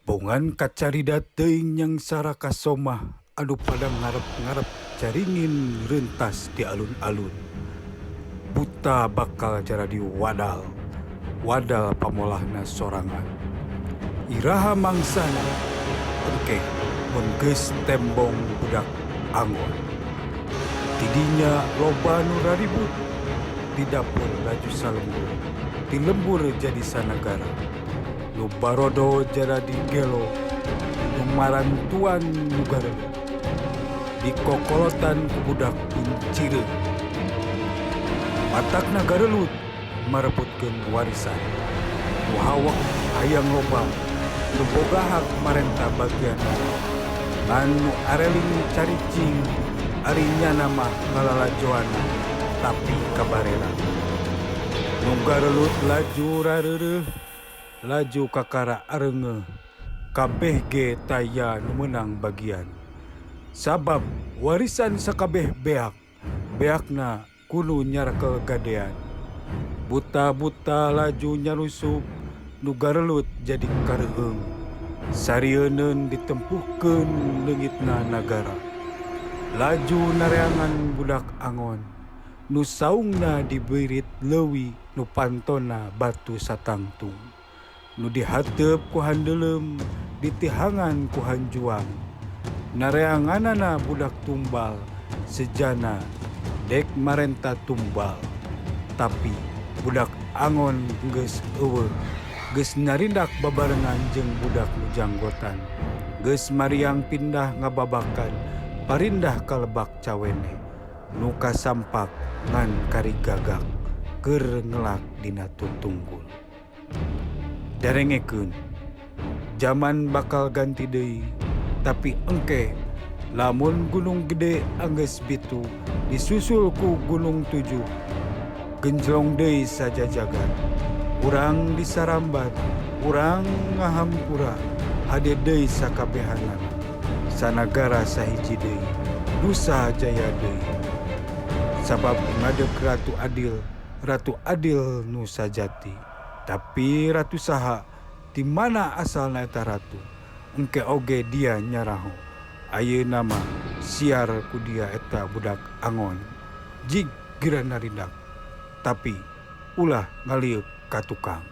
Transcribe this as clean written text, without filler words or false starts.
Pongan kacarida teuing yang saraka somah anu pada ngarep-ngarep caringin rentas di alun-alun. Buta bakal jaradi wadal, wadal pamolahna sorangan. Iraha mangsana, engke mun geus tembong budak angon. Tidinya loba nu raribut, di dapur laju salembur, di lembur jadi sanagara. Nu barodo jadi gelo, nu marantuan nu gareu, di kokolotan budak pincire. Matakna garelut marebutkeun warisan, nu hawak hayang loba, nu boga hak marenta bagian, anu areling caricing, arinya nama ngalalajoana, tapi kabarera. Nu garelut laju rareureuh, laju kakara arenge, kabeh ge taya nu menang bagian. Sabab warisan sakabeh beak, beakna kudu nyarakel gadean. Buta-buta laju nyalusup, nu garelut jadi kareheung. Sarieun ditempuhkeun leungitna nagara. Laju nareangan budak angon, nu saungna dibirit leuwih, nu pantona batu satangtung. Nu dihateup ku handeulem, ditihangan ku hanjuang. Nareanganana budak tumbal, sejana dek marenta tumbal. Tapi budak angon geus eueuh, geus narindak babarengan jeung budak nu janggotan. Geus mariang pindah ngababakan, parindah ka lebak cawene. Nu kasampak ngan kari gagak, keur ngelak dina tutunggul. Darengekeun, zaman bakal ganti deui, tapi engke lamun gunung gede anggeus bitu disusul ku gunung 7, genjlong deui saja jagat. Urang disarambat, urang ngahampura, hade deui sakabehanana. Sanagara sahiji deui, Nusa Jaya deui. Sabab ngadeg Ratu Adil nu sajati. Tapi ratu saha, di mana asalna eta ratu? Engke oge dia nyaraho. Ayeuna mah siar ku dia eta budak angon. Jig gira narindak, tapi ulah ngaliuk ka tukang.